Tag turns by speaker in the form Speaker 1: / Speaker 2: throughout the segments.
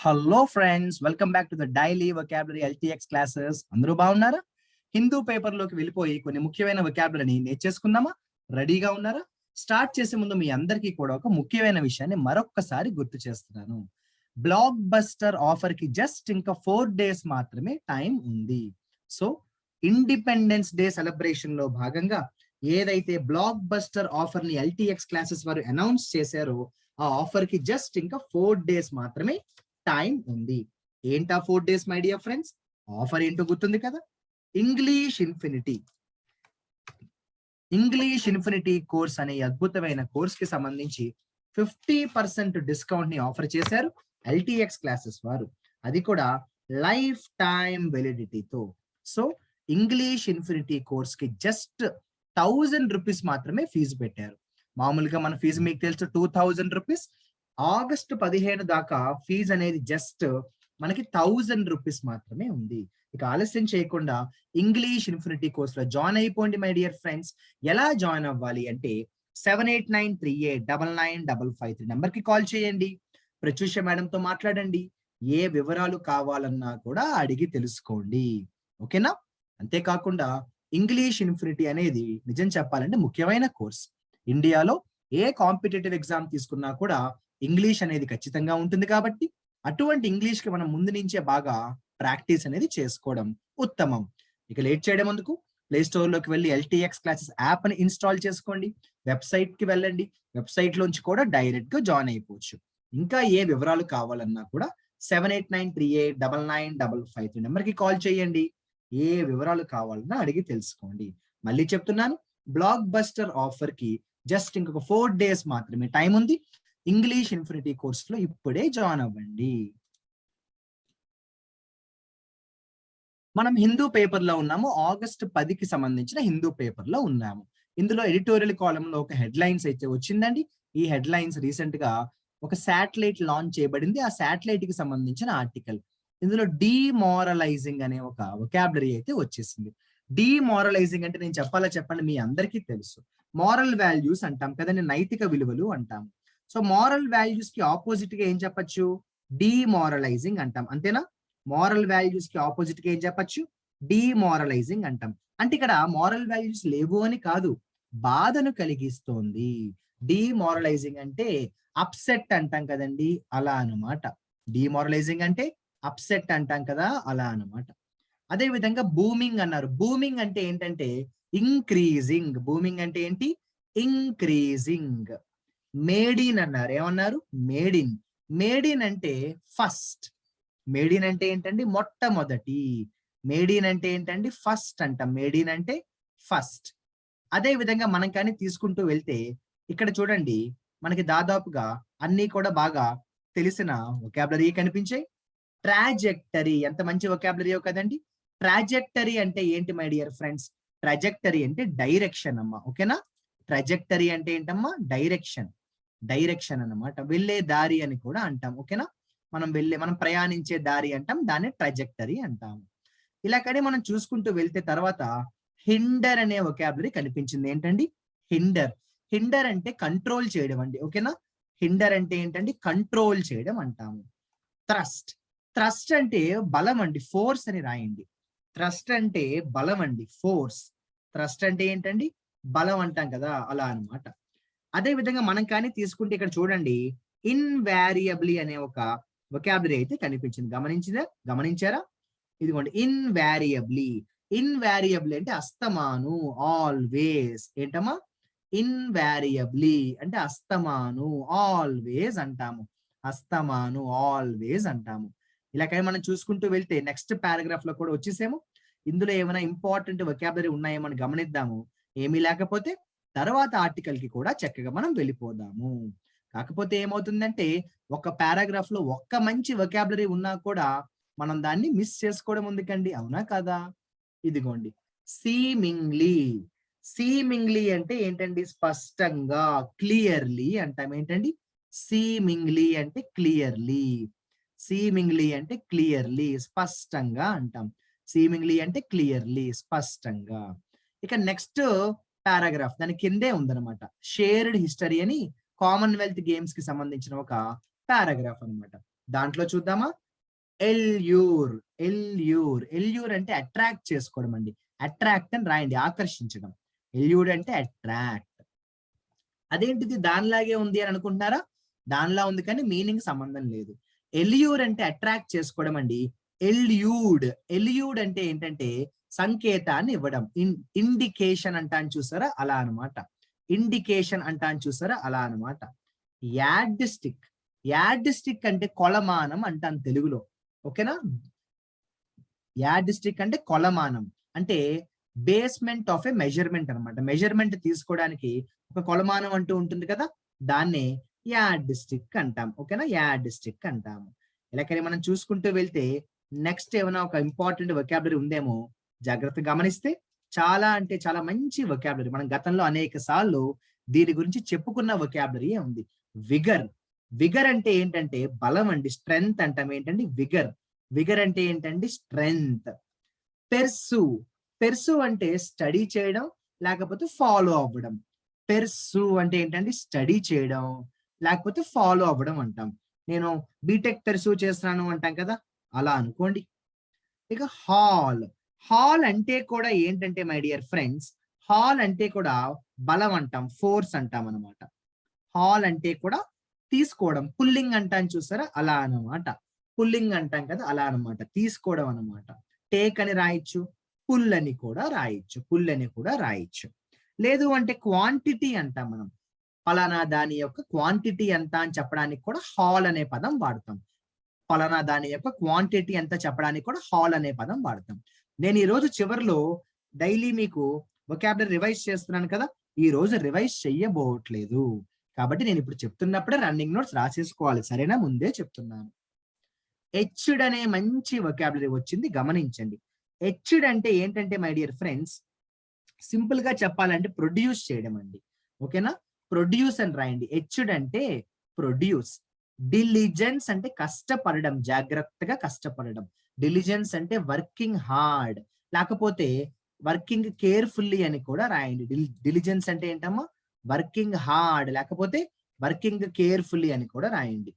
Speaker 1: Hello friends, welcome back to the daily vocabulary LTX classes. అందరూ బాగున్నారా? Hindu paper లోకి వెళ్ళిపోయి కొన్ని ముఖ్యమైన వొకాబులరీని నేర్చేసుకుందామా? రెడీగా ఉన్నారా? స్టార్ట్ చేసే ముందు మీ అందరికీ కూడా ఒక ముఖ్యమైన విషయాన్ని మరొక్కసారి గుర్తు చేస్తున్నాను. బ్లాక్ బస్టర్ ఆఫర్ కి జస్ట్ ఇంకా 4 days మాత్రమే టైం ఉంది. సో ఇండిపెండెన్స్ డే సెలబ్రేషన్ లో భాగంగా ఏదైతే బ్లాక్ బస్టర్ ఆఫర్ ని ఎల్టీఎక్స్ క్లాసెస్ వారు అనౌన్స్ చేశారో ఆ ఆఫర్ కి జస్ట్ ఇంకా 4 days మాత్రమే టైం ఉంది. ఏంటా 4 days my dear friends? Offer ఏంటో గుర్తుంది కదా? ఇంగ్లీష్ ఇన్ఫినిటీ కోర్స్ అనే అద్భుతమైన కోర్స్ కి సంబంధించి 50% డిస్కౌంట్ ని ఆఫర్ చేశారు ఎల్టీఎక్స్ క్లాసెస్ వారు. అది కూడా లైఫ్ టైం వెలిడిటీతో. సో ఇంగ్లీష్ ఇన్ఫినిటీ కోర్స్ కి జస్ట్ 1000 రూపీస్ మాత్రమే ఫీజు పెట్టారు. మామూలుగా మన ఫీజు మీకు తెలుసు 2000 రూపీస్. ఆగస్టు 15 దాకా ఫీజు అనేది జస్ట్ మనకి 1000 రూపీస్ మాత్రమే ఉంది. ఇక ఆలస్యం చేయకుండా ఇంగ్లీష్ ఇన్ఫినిటీ కోర్స్ లో జాయిన్ అయిపోండి మై డియర్ ఫ్రెండ్స్. ఎలా జాయిన్ అవ్వాలి అంటే 7893899553 నెంబర్ కి కాల్ చేయండి. ప్రత్యూష మేడం తో మాట్లాడండి. ఏ వివరాలు కావాలన్నా కూడా అడిగి తెలుసుకోండి. ఓకేనా? అంతేకాకుండా ఇంగ్లీష్ ఇన్ఫినిటీ అనేది నిజం చెప్పాలంటే ముఖ్యమైన కోర్స్. ఇండియాలో ఏ కాంపిటేటివ్ ఎగ్జామ్ తీసుకున్నా కూడా ఇంగ్లీష్ అనేది ఖచ్చితంగా ఉంటుంది కాబట్టి అటువంటి ఇంగ్లీష్ కి మనం ముందు నుంచే బాగా ప్రాక్టీస్ అనేది చేసుకోవడం ఉత్తమం. ఇక లేట్ చేయడం ఎందుకు, ప్లే స్టోర్ లోకి వెళ్ళి ఎల్టీఎక్స్ క్లాసెస్ యాప్ ని ఇన్స్టాల్ చేసుకోండి. వెబ్సైట్ కి వెళ్ళండి. వెబ్సైట్ లోంచి కూడా డైరెక్ట్ గా జాయిన్ అయిపోవచ్చు. ఇంకా ఏ వివరాలు కావాలన్నా కూడా 7893899553 నెంబర్ కి కాల్ చేయండి. ఏ వివరాలు కావాలన్నా అడిగి తెలుసుకోండి. మళ్ళీ చెప్తున్నాను, బ్లాక్ బస్టర్ ఆఫర్ కి జస్ట్ ఇంకొక 4 days మాత్రమే టైం ఉంది. ఇంగ్లీష్ ఇన్ఫినిటీ కోర్స్ లో ఇప్పుడే జాయిన్ అవ్వండి. మనం హిందూ పేపర్ లో ఉన్నాము. ఆగస్టు 10కి సంబంధించిన హిందూ పేపర్ లో ఉన్నాము. ఇందులో ఎడిటోరియల్ కాలం లో ఒక హెడ్ లైన్స్ అయితే వచ్చిందండి. ఈ హెడ్ లైన్స్ రీసెంట్ గా ఒక శాటిలైట్ లాంచ్ చేయబడింది. ఆ శాటిలైట్ కి సంబంధించిన ఆర్టికల్. ఇందులో డీమోరలైజింగ్ అనే ఒక వొకాబులరీ అయితే వచ్చేసింది. డీమోరలైజింగ్ అంటే నేను చెప్పాలా చెప్పండి, మీ అందరికీ తెలుసు. మారల్ వాల్యూస్ అంటాం కదండి, నైతిక విలువలు అంటాము. సో మారల్ వాల్యూస్ కి ఆపోజిట్ గా ఏం చెప్పచ్చు? డీమోరలైజింగ్ అంటాం. అంతేనా? మారల్ వాల్యూస్ కి ఆపోజిట్ గా ఏం చెప్పచ్చు? డీమోరలైజింగ్ అంటాం. అంటే ఇక్కడ మారల్ వాల్యూస్ లేవు అని కాదు, బాధను కలిగిస్తోంది. డీమోరలైజింగ్ అంటే అప్సెట్ అంటాం కదండి, అలా అన్నమాట. డీమోరలైజింగ్ అంటే అప్సెట్ అంటాం కదా, అలా అన్నమాట. అదే విధంగా బూమింగ్ అన్నారు. బూమింగ్ అంటే ఏంటంటే ఇంక్రీజింగ్. బూమింగ్ అంటే ఏంటి? ఇంక్రీజింగ్. మేడిన్ అన్నారు. ఏమన్నారు? మేడిన్. మేడిన్ అంటే ఫస్ట్. మేడిన్ అంటే ఏంటండి? మొట్టమొదటి. మేడిన్ అంటే ఏంటండి? ఫస్ట్ అంటాం. మేడిన్ అంటే ఫస్ట్. అదే విధంగా మనం కానీ తీసుకుంటూ వెళ్తే ఇక్కడ చూడండి, మనకి దాదాపుగా అన్ని కూడా బాగా తెలిసిన వొకాబులరీ కనిపించాయి. ట్రాజెక్టరీ ఎంత మంచి వొకాబులరీయో కదండి. ట్రాజెక్టరీ అంటే ఏంటి మై డియర్ ఫ్రెండ్స్? ట్రాజెక్టరీ అంటే డైరెక్షన్ అమ్మా. ఓకేనా? ట్రాజెక్టరీ అంటే ఏంటమ్మా? డైరెక్షన్. డైరెక్షన్ అన్నమాట. వెళ్ళే దారి అని కూడా అంటాం. ఓకేనా? మనం ప్రయాణించే దారి అంటాం, దాన్ని ట్రాజెక్టరీ అంటాము. ఇలా కానీ మనం చూసుకుంటూ వెళ్తే తర్వాత హిండర్ అనే వొకాబులరీ కనిపించింది. ఏంటండి? హిండర్. హిండర్ అంటే కంట్రోల్ చేయడం అండి. ఓకేనా? హిండర్ అంటే ఏంటండి? కంట్రోల్ చేయడం అంటాము. థ్రస్ట్. థ్రస్ట్ అంటే బలం అండి, ఫోర్స్ అని రాయండి. థ్రస్ట్ అంటే బలం అండి, ఫోర్స్. థ్రస్ట్ అంటే ఏంటండి? బలం అంటాం కదా, అలా అన్నమాట. అదే విధంగా మనం కానీ తీసుకుంటే ఇక్కడ చూడండి, ఇన్వారియబ్లీ అనే ఒక వొకాబులరీ అయితే కనిపించింది. గమనించారా? ఇదిగోండి, ఇన్వారియబ్లీ. ఇన్వారియబ్లీ అంటే అస్తమాను, ఆల్వేస్. ఏంటమ్మా? ఇన్వారియబ్లీ అంటే అస్తమాను, ఆల్వేస్ అంటాము. అస్తమాను, ఆల్వేస్ అంటాము. ఇలా కానీ మనం చూసుకుంటూ వెళ్తే నెక్స్ట్ పారాగ్రాఫ్ లో కూడా వచ్చేసేమో. ఇందులో ఏమైనా ఇంపార్టెంట్ వొకాబులరీ ఉన్నాయేమో అని గమనిద్దాము. ఏమీ లేకపోతే తర్వాత ఆర్టికల్ కి కూడా చక్కగా మనం వెళ్ళిపోదాము. కాకపోతే ఏమవుతుందంటే ఒక పారాగ్రాఫ్ లో ఒక్క మంచి వొకాబులరీ ఉన్నా కూడా మనం దాన్ని మిస్ చేసుకోవడం ఎందుకండి, అవునా కదా? ఇదిగోండి, సీమింగ్లీ. సీమింగ్లీ అంటే ఏంటండి? స్పష్టంగా, క్లియర్లీ అంటాం. ఏంటండి? సీమింగ్లీ అంటే క్లియర్లీ. సీమింగ్లీ అంటే క్లియర్లీ, స్పష్టంగా అంటాం. సీమింగ్లీ అంటే క్లియర్లీ, స్పష్టంగా. ఇక నెక్స్ట్ పారాగ్రాఫ్ దాని కిందే ఉందన్నమాట. షేర్డ్ హిస్టరీ అని కామన్వెల్త్ గేమ్స్ కి సంబంధించిన ఒక పారాగ్రాఫ్ అన్నమాట. దాంట్లో చూద్దామా? ఎల్యూర్, ఎల్యూర్, ఎల్యూర్ అంటే అట్రాక్ట్ చేసుకోవడం అండి. అట్రాక్ట్ అని రాయండి, ఆకర్షించడం. ఎల్యూర్ అంటే అట్రాక్ట్. అదేంటిది దానిలాగే ఉంది అని అనుకుంటున్నారా? దానిలా ఉంది కానీ మీనింగ్ సంబంధం లేదు. ఎల్యూర్ అంటే అట్రాక్ట్ చేసుకోవడం అండి. ఎల్యూడ్, ఎల్యూడ్ అంటే ఏంటంటే సంకేతాన్ని ఇవ్వడం. ఇండికేషన్ అంటాను చూసారా, అలా అనమాట. ఇండికేషన్ అంటాను చూసారా, అలా అనమాట. యాడ్స్టిక్, యాడ్స్టిక్ అంటే కొలమానం అంటాను తెలుగులో. ఓకేనా? యాడ్స్టిక్ అంటే కొలమానం, అంటే బేస్మెంట్ ఆఫ్ ఏ మెజర్మెంట్ అనమాట. మెజర్మెంట్ తీసుకోవడానికి ఒక కొలమానం అంటూ ఉంటుంది కదా, దాన్నే యాడ్స్టిక్ అంటాం. ఓకేనా? యాడ్స్టిక్ అంటాము. ఇలాగని మనం చూసుకుంటూ వెళ్తే నెక్స్ట్ ఏమైనా ఒక ఇంపార్టెంట్ వొకాబులరీ ఉందేమో జాగ్రత్తగా గమనిస్తే చాలా అంటే చాలా మంచి వొకాబులరీ. మనం గతంలో అనేక సార్లు దీని గురించి చెప్పుకున్న వొకాబులరీ ఉంది. విగర్, విగర్ అంటే ఏంటంటే బలం అండి, స్ట్రెంగ్త్ అంటాం. ఏంటండి విగర్, విగర్ అంటే ఏంటండి స్ట్రెంగ్త్. పెర్సు, పెర్సు అంటే స్టడీ చేయడం లేకపోతే ఫాలో అవ్వడం. పెర్సు అంటే ఏంటంటే స్టడీ చేయడం లేకపోతే ఫాలో అవ్వడం అంటాం. నేను బీటెక్ పెర్సు చేస్తున్నాను అంటాం కదా, అలా అనుకోండి. ఇక హాల్, హాల్ అంటే కూడా ఏంటంటే మై డియర్ ఫ్రెండ్స్, హాల్ అంటే కూడా బలం అంటాం, ఫోర్స్ అంటాం అనమాట. హాల్ అంటే కూడా తీసుకోవడం, పుల్లింగ్ అంటాం చూసారా, అలా అనమాట. పుల్లింగ్ అంటాం కదా, అలా అనమాట, తీసుకోవడం అనమాట. టేక్ అని రాయొచ్చు, పుల్ అని కూడా రాయొచ్చు, పుల్ అని కూడా రాయొచ్చు. లేదు అంటే క్వాంటిటీ అంటాం మనం. ఫలానా దాని యొక్క క్వాంటిటీ ఎంత అని చెప్పడానికి కూడా హాల్ అనే పదం వాడతాం. ఫలానా దాని యొక్క క్వాంటిటీ ఎంత చెప్పడానికి కూడా హాల్ అనే పదం వాడతాం. నేను ఈ రోజు చివరిలో డైలీ మీకు వొకాబులరీ రివైజ్ చేస్తున్నాను కదా, ఈ రోజు రివైజ్ చెయ్యబోవట్లేదు. కాబట్టి నేను ఇప్పుడు చెప్తున్నప్పుడే రన్నింగ్ నోట్స్ రాసేసుకోవాలి, సరేనా? ముందే చెప్తున్నాను. హెచ్డ్ అనే మంచి వొకాబులరీ వచ్చింది, గమనించండి. హెచ్డ్ అంటే ఏంటంటే మై డియర్ ఫ్రెండ్స్, సింపుల్ గా చెప్పాలంటే ప్రొడ్యూస్ చేయడం అండి. ఓకేనా? ప్రొడ్యూస్ అని రాయండి. హెచ్డ్ అంటే ప్రొడ్యూస్. డిలిజెన్స్ అంటే కష్టపడడం, జాగ్రత్తగా కష్టపడడం. డిలిజెన్స్ అంటే వర్కింగ్ హార్డ్, లేకపోతే వర్కింగ్ కేర్ఫుల్లీ అని కూడా రాయండి. డిలిజెన్స్ అంటే ఏంటమ్మా? వర్కింగ్ హార్డ్ లేకపోతే వర్కింగ్ కేర్ఫుల్లీ అని కూడా రాయండి.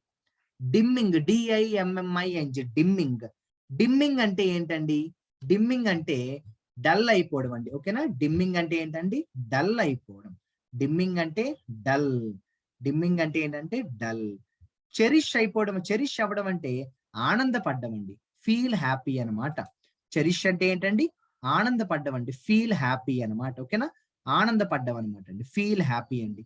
Speaker 1: Dimming, డిఐఎంఎంఐఎన్జి, dimming. డిమ్మింగ్ అంటే ఏంటండి? డిమ్మింగ్ అంటే డల్ అయిపోవడం అండి. ఓకేనా? డిమ్మింగ్ అంటే ఏంటండి? డల్ అయిపోవడం. డిమ్మింగ్ అంటే డల్. డిమ్మింగ్ అంటే ఏంటంటే డల్. చెరిష్ అయిపోవడం, చెరిష్ అవ్వడం అంటే ఆనందపడ్డం అండి, ఫీల్ హ్యాపీ అనమాట. చెరిష్ అంటే ఏంటండి? ఆనందపడ్డం అండి, ఫీల్ హ్యాపీ అనమాట. ఓకేనా? ఆనందపడ్డం అనమాట అండి, ఫీల్ హ్యాపీ అండి.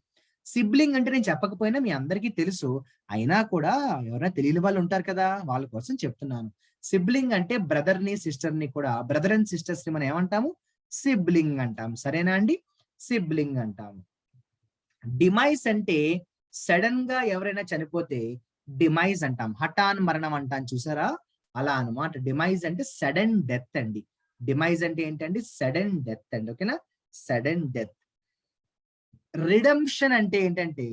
Speaker 1: సిబ్లింగ్ అంటే నేను చెప్పకపోయినా మీ అందరికీ తెలుసు, అయినా కూడా ఎవరైనా తెలియని వాళ్ళు ఉంటారు కదా, వాళ్ళ కోసం చెప్తున్నాను. సిబ్లింగ్ అంటే బ్రదర్ ని సిస్టర్ ని కూడా, బ్రదర్ అండ్ సిస్టర్స్ ని మనం ఏమంటాము? సిబ్లింగ్ అంటాం. సరేనా అండి? సిబ్లింగ్ అంటాము. డిమైస్ అంటే సడన్ గా ఎవరైనా చనిపోతే డిమైజ్ అంటాం, హఠాన్ మరణం అంటాం చూసారా, అలా అనమాట. డిమైజ్ అంటే సడన్ డెత్ అండి. డిమైజ్ అంటే ఏంటండి? సడన్ డెత్ అండి. ఓకేనా? Sudden death. రిడమ్షన్ అంటే ఏంటంటే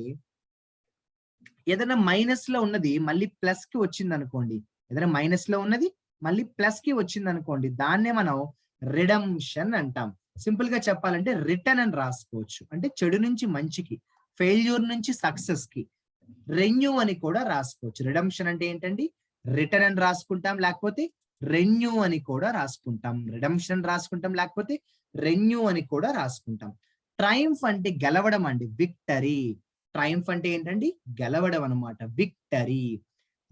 Speaker 1: ఏదైనా మైనస్ లో ఉన్నది మళ్ళీ ప్లస్ కి వచ్చింది అనుకోండి, ఏదైనా మైనస్ లో ఉన్నది మళ్ళీ ప్లస్ కి వచ్చింది అనుకోండి, దాన్నే మనం రిడమ్షన్ అంటాం. సింపుల్ గా చెప్పాలంటే రిటర్న్ అని రాసుకోవచ్చు, అంటే చెడు నుంచి మంచికి, ఫెయిల్యూర్ నుంచి సక్సెస్ కి. రెన్యూ అని కూడా రాసుకోవచ్చు. రిడమ్షన్ అంటే ఏంటండి? రిటర్న్ అని రాసుకుంటాం, లేకపోతే రెన్యూ అని కూడా రాసుకుంటాం. రిడమ్షన్ రాసుకుంటాం, లేకపోతే రెన్యూ అని కూడా రాసుకుంటాం. ట్రయంఫ్ అంటే గెలవడం అండి, విక్టరీ. ట్రయంఫ్ అంటే ఏంటండి? గెలవడం అనమాట, విక్టరీ.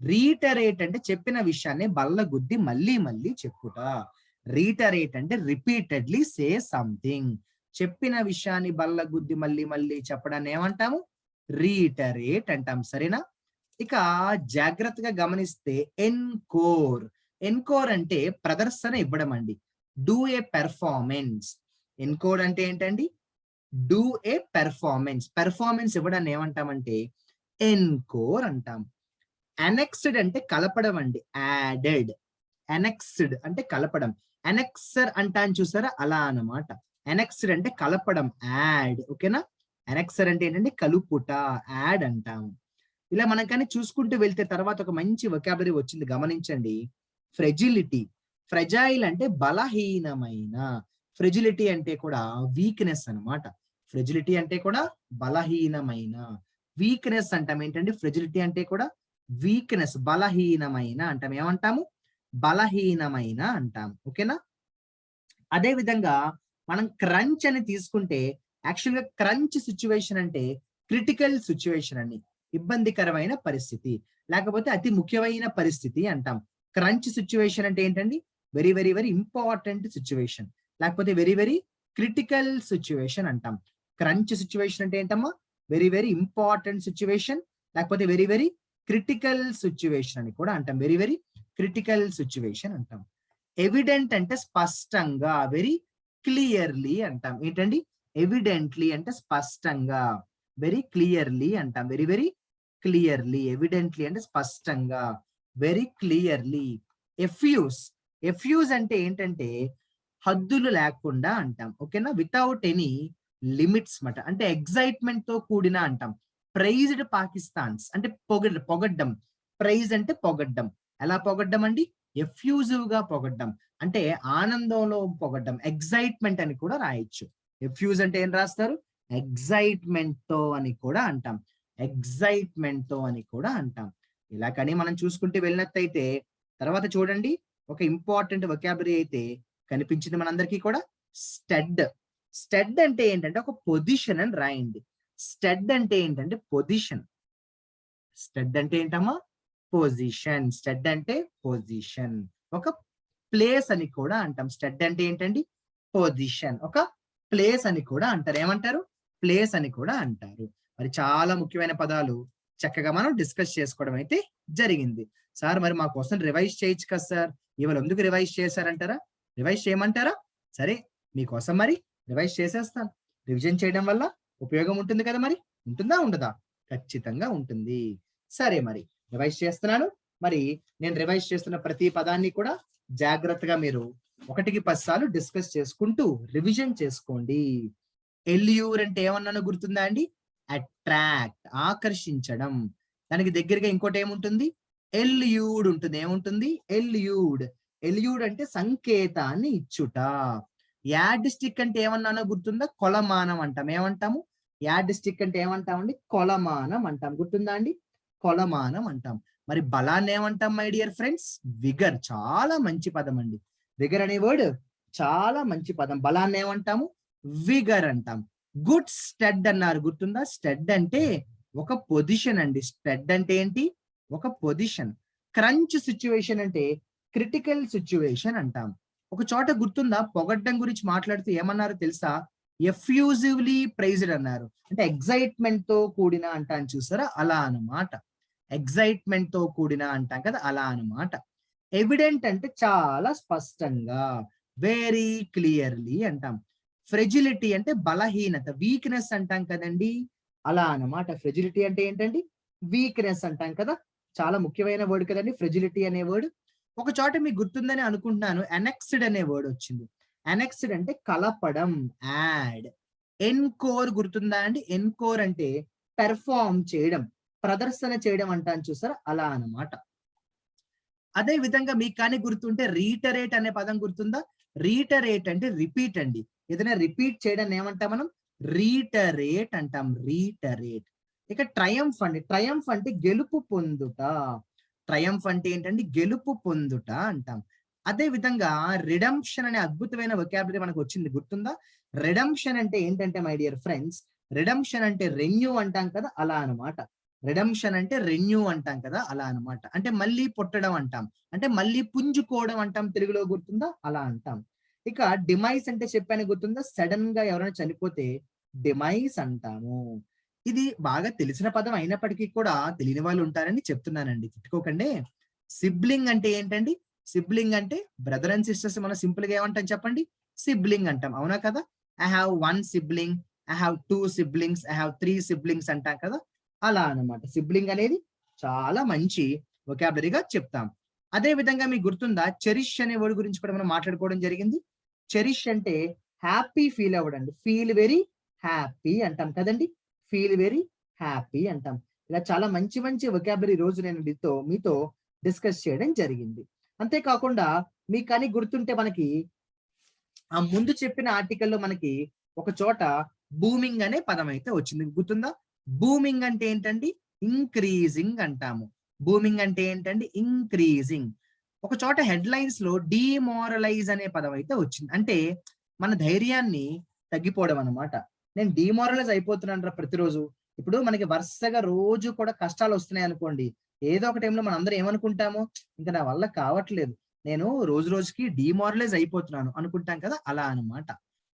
Speaker 1: రీటరేట్ అంటే చెప్పిన విషయాన్ని బల్లగుద్ది మళ్ళీ మళ్ళీ చెప్పుట. రీటరేట్ అంటే రిపీటెడ్లీ సే సంథింగ్. చెప్పిన విషయాన్ని బల్లగుద్ది మళ్ళీ మళ్ళీ చెప్పడాన్ని ఏమంటాము? రీటరేట్ అంటాం. సరేనా? ఇక జాగ్రత్తగా గమనిస్తే ఎన్కోర్. ఎన్కోర్ అంటే ప్రదర్శన ఇవ్వడం అండి, డూ ఏ పెర్ఫార్మెన్స్. ఎన్కోర్ అంటే ఏంటండి? Do a performance. పెర్ఫార్మెన్స్ ఇవ్వడాన్ని ఏమంటామంటే ఎన్కోర్ అంటాం. అనెక్స్డ్ అంటే కలపడం అండి, యాడెడ్. అనెక్స్డ్ అంటే కలపడం. అనెక్సర్ అంటాను చూసారా, అలా అన్నమాట. అనెక్స్డ్ అంటే కలపడం, యాడ్. ఓకేనా? అనెక్సర్ అంటే ఏంటంటే కలుపుట, యాడ్ అంటాము. ఇలా మనం కానీ చూసుకుంటూ వెళ్తే తర్వాత ఒక మంచి వొకాబులరీ వచ్చింది, గమనించండి. ఫ్రెజిలిటీ. ఫ్రెజైల్ అంటే బలహీనమైన. ఫ్రెజిలిటీ అంటే కూడా వీక్నెస్ అన్నమాట. ఫ్రెజిలిటీ అంటే కూడా బలహీనమైన, వీక్నెస్ అంటాం. ఏంటంటే ఫ్రెజిలిటీ అంటే కూడా వీక్నెస్, బలహీనమైన అంటాం. ఏమంటాము? బలహీనమైన అంటాం. ఓకేనా? అదే విధంగా మనం క్రంచ్ అని తీసుకుంటే యాక్చువల్‌గా క్రంచ్ సిట్యుయేషన్ అంటే క్రిటికల్ సిట్యుయేషన్ అండి. ఇబ్బందికరమైన పరిస్థితి. లేకపోతే అతి ముఖ్యమైన పరిస్థితి అంటాం. క్రంచ్ సిట్యుయేషన్ అంటే ఏంటండి? Very, very, very important situation. లేకపోతే వెరీ, వెరీ క్రిటికల్ సిట్యుయేషన్ అంటాం. క్రంచ్ సిట్యుయేషన్ అంటే ఏంటమ్మా? Very, very important situation. లేకపోతే వెరీ, వెరీ క్రిటికల్ సిట్యుయేషన్ అని కూడా అంటాం. వెరీ, వెరీ క్రిటికల్ సిట్యుయేషన్ అంటాం. ఎవిడెంట్ అంటే స్పష్టంగా, వెరీ క్లియర్లీ అంటాం. ఏంటండి? ఎవిడెంట్లీ అంటే స్పష్టంగా, వెరీ క్లియర్లీ అంటాం. Very, very clearly. ఎవిడెంట్లీ అంటే స్పష్టంగా, వెరీ క్లియర్లీ. ఎఫ్యూజ్, ఎఫ్యూజ్ అంటే ఏంటంటే హద్దులు లేకుండా అంటాం. ఓకేనా? వితౌట్ ఎనీ లిమిట్స్ మాట. అంటే ఎక్సైట్మెంట్ తో కూడిన అంటాం. ప్రైజ్డ్ పాకిస్తాన్స్ అంటే పొగడ్డం. ప్రైజ్ అంటే పొగడ్డం. ఎలా పొగడ్డం అండి? ఎఫ్యూజివ్ గా పొగడ్డం. అంటే ఆనందంలో పొగడ్డం. ఎక్సైట్మెంట్ అని కూడా రాయొచ్చు. ఎఫ్యూజ్ అంటే ఏం రాస్తారు? ఎక్సైట్మెంట్ తో అని కూడా అంటాం. ఎక్సైట్మెంట్ తో అని కూడా అంటాం. ఇలా కానీ మనం చూసుకుంటూ వెళ్ళినట్టయితే తర్వాత చూడండి, ఒక ఇంపార్టెంట్ వొకాబులరీ అయితే కనిపించింది మనందరికీ కూడా. స్టడ్. స్టడ్ అంటే ఏంటంటే ఒక పొజిషన్ అని రాయండి. స్టడ్ అంటే ఏంటంటే పొజిషన్. స్టడ్ అంటే ఏంటమ్మా? పొజిషన్. స్టడ్ అంటే పొజిషన్. ఒక ప్లేస్ అని కూడా అంటాం. స్టడ్ అంటే ఏంటండి? పొజిషన్. ఒక ప్లేస్ అని కూడా అంటారు. ఏమంటారు? ప్లేస్ అని కూడా అంటారు. మరి చాలా ముఖ్యమైన పదాలు చక్కగా మనం డిస్కస్ చేసుకోవడం అయితే జరిగింది. సార్ మరి మా కోసం రివైజ్ చేయొచ్చు కదా సార్? ఇవాళ ఎందుకు రివైజ్ చేశారంటారా? రివైజ్ చేయమంటారా? సరే, మీకోసం మరి రివైజ్ చేసేస్తాను. రివిజన్ చేయడం వల్ల ఉపయోగం ఉంటుంది కదా మరి. ఉంటుందా? ఉండదా? ఖచ్చితంగా ఉంటుంది. సరే మరి రివైజ్ చేస్తున్నాను. మరి నేను రివైజ్ చేస్తున్న ప్రతి పదాన్ని కూడా జాగ్రత్తగా మీరు 1కి 10 సార్లు డిస్కస్ చేసుకుంటూ రివిజన్ చేసుకోండి. ఎల్యూర్ అంటే ఏమన్నానో గుర్తుందా అండి? అట్రాక్ట్, ఆకర్షించడం. దానికి దగ్గరగా ఇంకోటి ఏముంటుంది? ఎల్యూడ్ ఉంటుంది. ఏముంటుంది? ఎల్యూడ్. ఎల్యూడ్ అంటే సంకేతాన్ని ఇచ్చుట. యాడ్ స్టిక్ అంటే ఏమన్నానో గుర్తుందా? కొలమానం అంటాం. ఏమంటాము? యాడ్ స్టిక్ అంటే ఏమంటామండి? కొలమానం అంటాం. గుర్తుందా అండి? కొలమానం అంటాం. మరి బలాన్ని ఏమంటాం మై డియర్ ఫ్రెండ్స్? విగర్. చాలా మంచి పదం అండి. విగర్ అనే వర్డ్ చాలా మంచి పదం. బలాన్ని ఏమంటాము? విగర్ అంటాం. గుడ్ స్టడ్ అన్నారు. గుర్తుందా? స్టడ్ అంటే ఒక పొజిషన్ అండి. స్టడ్ అంటే ఏంటి? ఒక పొజిషన్. క్రంచ్ సిచ్యువేషన్ అంటే క్రిటికల్ సిచ్యువేషన్ అంటాం. ఒక చోట గుర్తుందా? పొగడ్డం గురించి మాట్లాడుతూ ఏమన్నారో తెలుసా? ఎఫ్యూజివ్లీ ప్రైజ్డ్ అన్నారు. అంటే ఎక్సైట్మెంట్ తో కూడిన అంటాను చూసారా? అలా అన్నమాట. ఎక్సైట్మెంట్ తో కూడిన అంటాం కదా, అలా అన్నమాట. ఎవిడెంట్ అంటే చాలా స్పష్టంగా, వెరీ క్లియర్లీ అంటాం. ఫ్రెజిలిటీ అంటే బలహీనత, వీక్నెస్ అంటాం కదండి, అలా అన్నమాట. ఫ్రెజిలిటీ అంటే ఏంటండి? వీక్నెస్ అంటాం కదా. చాలా ముఖ్యమైన వర్డ్ కదండి ఫ్రెజిలిటీ అనే వర్డ్. ఒక చోట మీకు గుర్తుందని అనుకుంటున్నాను, అనెక్స్డ్ అనే వర్డ్ వచ్చింది. అనెక్స్డ్ అంటే కలపడం, యాడ్. ఎన్కోర్ గుర్తుందా అండి? ఎన్కోర్ అంటే పెర్ఫార్మ్ చేయడం, ప్రదర్శన చేయడం అంటాను చూసారా? అలా అన్నమాట. అదే విధంగా మీకు కానీ గుర్తుంటే రీటరేట్ అనే పదం గుర్తుందా? రీటరేట్ అంటే రిపీట్ అండి. ఏదైనా రిపీట్ చేయడం ఏమంటాం మనం? రీటరేట్ అంటాం. రీటరేట్. ఇక ట్రయంఫ్ అండి. ట్రయంఫ్ అంటే గెలుపు పొందుట. ట్రయంఫ్ అంటే ఏంటండి? గెలుపు పొందుట అంటాం. అదే విధంగా రిడెంప్షన్ అనే అద్భుతమైన వొకాబులరీ మనకు వచ్చింది. గుర్తుందా? రిడెంప్షన్ అంటే ఏంటంటే మై డియర్ ఫ్రెండ్స్, రిడెంప్షన్ అంటే రెన్యూ అంటాం కదా, అలా అన్నమాట. రిడెంప్షన్ అంటే రెన్యూ అంటాం కదా, అలా అన్నమాట. అంటే మళ్ళీ పుట్టడం అంటాం. అంటే మళ్ళీ పుంజుకోవడం అంటాం తెలుగులో. గుర్తుందా? అలా అంటాం. ఇక డిమైస్ అంటే చెప్పాను గుర్తుందా? సడన్ గా ఎవరైనా చనిపోతే డిమైస్ అంటాము. ఇది బాగా తెలిసిన పదం అయినప్పటికీ కూడా తెలియని వాళ్ళు ఉంటారని చెప్తున్నానండి, తిట్టుకోకండి. సిబ్లింగ్ అంటే ఏంటండి? సిబ్లింగ్ అంటే బ్రదర్ అండ్ సిస్టర్స్. మనం సింపుల్ గా ఏమంటాం చెప్పండి? సిబ్లింగ్ అంటాం. అవునా కదా? I have 1 sibling, I have 2 siblings, I have 3 siblings అంటాం కదా, అలా అన్నమాట. సిబ్లింగ్ అనేది చాలా మంచి వొకాబులరీగా చెప్తాం. అదే విధంగా మీకు గుర్తుందా? చెరిష్ అనే వర్డ్ గురించి కూడా మనం మాట్లాడుకోవడం జరిగింది. చెరిష్ అంటే హ్యాపీ ఫీల్ అవ్వడండి. ఫీల్ వెరీ హ్యాపీ అంటాం కదండి. ఫీల్ వెరీ హ్యాపీ అంటాం. ఇలా చాలా మంచి మంచి వొకాబులరీ రోజు నేను మీతో డిస్కస్ చేయడం జరిగింది. అంతేకాకుండా మీకు కానీ గుర్తుంటే మనకి ఆ ముందు చెప్పిన ఆర్టికల్లో మనకి ఒక చోట బూమింగ్ అనే పదం అయితే వచ్చింది. గుర్తుందా? బూమింగ్ అంటే ఏంటండి? ఇంక్రీజింగ్ అంటాము. బూమింగ్ అంటే ఏంటండి? ఇంక్రీజింగ్. ఒక చోట హెడ్లైన్స్ లో డిమోరలైజ్ అనే పదం అయితే వచ్చింది. అంటే మన ధైర్యాన్ని తగ్గిపోవడం అన్నమాట. నేను డిమోరలైజ్ అయిపోతున్నాను ప్రతిరోజు. ఇప్పుడు మనకి వరుసగా రోజు కూడా కష్టాలు వస్తున్నాయి అనుకోండి. ఏదో ఒక టైంలో మనం అందరం ఏమనుకుంటాము? ఇంకా నా వల్ల కావట్లేదు. నేను రోజు రోజుకి డిమోరలైజ్ అయిపోతున్నాను అనుకుంటాం కదా! అలా అన్నమాట.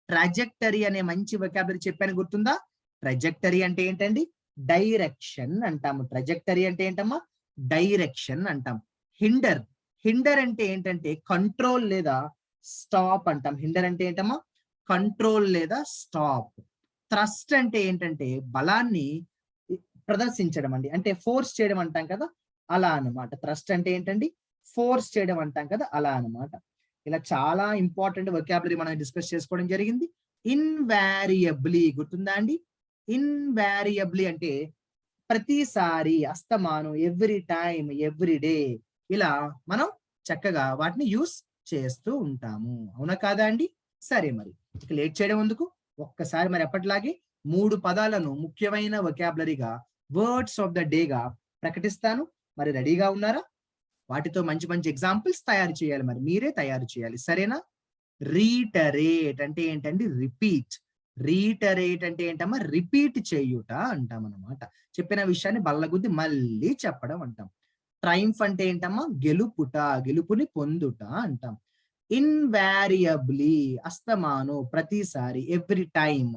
Speaker 1: ట్రాజెక్టరీ అనే మంచి వొకాబులరీ చెప్పాను గుర్తుందా? ట్రాజెక్టరీ అంటే ఏంటండి? డైరెక్షన్ అంటాము. ట్రాజెక్టరీ అంటే ఏంటమ్మా? డైరెక్షన్ అంటాం. హిండర్, హిండర్ అంటే ఏంటంటే కంట్రోల్ లేదా స్టాప్ అంటాం. హిండర్ అంటే ఏంటమ్మా? కంట్రోల్ లేదా స్టాప్. థ్రస్ట్ అంటే ఏంటంటే బలాన్ని ప్రదర్శించడం అండి. అంటే ఫోర్స్ చేయడం అంటాం కదా! అలా అన్నమాట. థ్రస్ట్ అంటే ఏంటండి? ఫోర్స్ చేయడం అంటాం కదా! అలా అన్నమాట. ఇలా చాలా ఇంపార్టెంట్ వొకాబులరీ మనం డిస్కస్ చేసుకోవడం జరిగింది. ఇన్వారియబ్లీ గుర్తుందా అండి? ఇన్వారియబ్లీ అంటే ప్రతిసారి, అస్తమానం, ఎవ్రీ టైమ్, ఎవ్రీ డే ఇలా మనం చక్కగా వాటిని యూజ్ చేస్తూ ఉంటాము. అవునా కాదా అండి? సరే మరి. ఇక లేట్ చేయడం ఎందుకు? ఒక్కసారి మరి ఎప్పటిలాగే 3 పదాలను ముఖ్యమైన వొకాబులరీగా వర్డ్స్ ఆఫ్ ద డేగా ప్రకటిస్తాను. మరి రెడీగా ఉన్నారా? వాటితో మంచి మంచి ఎగ్జాంపుల్స్ తయారు చేయాలి మరి. మీరే తయారు చేయాలి. సరేనా? రీటరేట్ అంటే ఏంటండి? రిపీట్. రీటరేట్ అంటే ఏంటమ్మా? రిపీట్ చేయుట అంటామన్నమాట. చెప్పిన విషయాన్ని బల్లగుద్ది మళ్ళీ చెప్పడం అంటాం. ట్రైంఫ్ అంటే ఏంటమ్మా? గెలుపుట, గెలుపుని పొందుట అంటాం. ఇన్వారియబ్లీ అస్తమాను, ప్రతిసారి, ఎవ్రీ టైమ్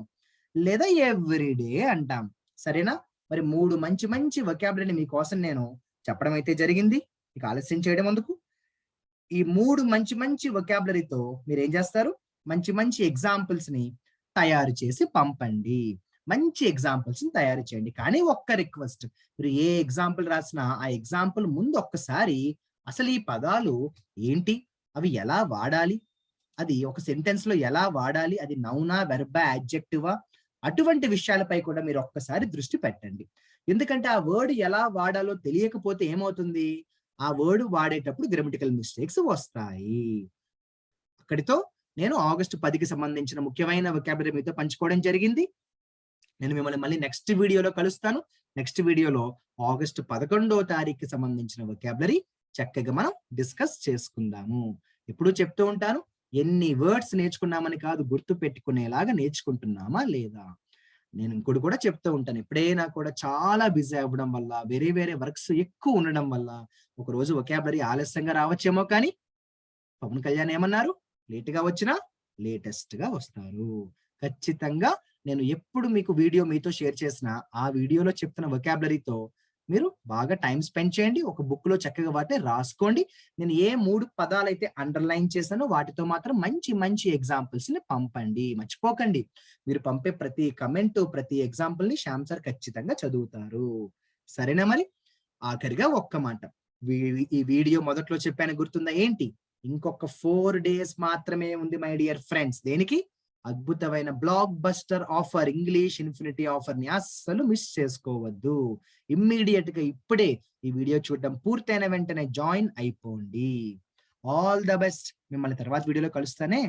Speaker 1: లేదా ఎవ్రీ డే అంటాం. సరేనా? మరి 3 మంచి మంచి వొకాబులరీని మీకోసం నేను చెప్పడం అయితే జరిగింది. ఇక ఆలస్యం చేయడం ఎందుకు? ఈ 3 మంచి మంచి వొకాబులరీతో మీరేం చేస్తారు? మంచి మంచి ఎగ్జాంపుల్స్ ని తయారు చేసి పంపండి. మంచి ఎగ్జాంపుల్స్ ని తయారు చేయండి. కానీ ఒక్క రిక్వెస్ట్, మీరు ఏ ఎగ్జాంపుల్ రాసినా ఆ ఎగ్జాంపుల్ ముందు ఒక్కసారి అసలు ఈ పదాలు ఏంటి? అవి ఎలా వాడాలి? అది ఒక సెంటెన్స్ లో ఎలా వాడాలి? అది నౌనా, వెర్బా, యాడ్జెక్టివా? అటువంటి విషయాలపై కూడా మీరు ఒక్కసారి దృష్టి పెట్టండి. ఎందుకంటే ఆ వర్డ్ ఎలా వాడాలో తెలియకపోతే ఏమవుతుంది? ఆ వర్డ్ వాడేటప్పుడు గ్రామటికల్ మిస్టేక్స్ వస్తాయి. అక్కడితో నేను ఆగస్టు 10కి సంబంధించిన ముఖ్యమైన వొకాబులరీ మీతో పంచుకోవడం జరిగింది. నేను మిమ్మల్ని మళ్ళీ నెక్స్ట్ వీడియోలో కలుస్తాను. నెక్స్ట్ వీడియోలో ఆగస్టు 11వ తారీఖుకి సంబంధించిన వొకాబులరీ చక్కగా మనం డిస్కస్ చేసుకుందాము. ఎప్పుడూ చెప్తూ ఉంటాను, ఎన్ని వర్డ్స్ నేర్చుకున్నామని కాదు, గుర్తు పెట్టుకునేలాగా నేర్చుకుంటున్నామా లేదా? నేను ఇంకోటి కూడా చెప్తూ ఉంటాను. ఎప్పుడైనా కూడా చాలా బిజీ అవ్వడం వల్ల, వేరే వేరే వర్క్స్ ఎక్కువ ఉండడం వల్ల ఒకరోజు వొకాబులరీ ఆలస్యంగా రావచ్చేమో కానీ పవన్ కళ్యాణ్ ఏమన్నారు? లేట్‌గా వచ్చినా లేటెస్ట్‌గా వస్తారు. ఖచ్చితంగా నేను ఎప్పుడు మీకు వీడియో మీతో షేర్ చేసినా, ఆ వీడియోలో చెప్తున్న వొకాబులరీతో మీరు బాగా టైమ్ స్పెండ్ చేయండి. ఒక బుక్‌లో చక్కగా వాటిని రాసుకోండి. నేను ఏ 3 పదాలైతే అండర్‌లైన్ చేశానో వాటితో మాత్రం మంచి మంచి ఎగ్జాంపుల్స్‌ని పంపండి. మర్చిపోకండి. మీరు పంపే ప్రతి కామెంటు, ప్రతి ఎగ్జాంపుల్‌ని శ్యామ్ సార్ ఖచ్చితంగా చదువుతారు. సరేనా మరి? ఆఖరిగా ఒక్క మాట. ఈ వీడియో మొదట్లో చెప్పాను గుర్తుందా ఏంటి? ఇంకొక 4 డేస్ మాత్రమే ఉంది మై డియర్ ఫ్రెండ్స్. దేనికి? అద్భుతమైన blockbuster offer, English infinity ఆఫర్‌ని అస్సలు మిస్ చేసుకోవద్దు. ఇమ్మీడియేట్‌గా ఇప్పుడే ఈ వీడియో చూడడం పూర్తయిన వెంటనే జాయిన్ అయిపోండి. All the best. మిమ్మల్ని తర్వాత వీడియోలో కలుస్తానే.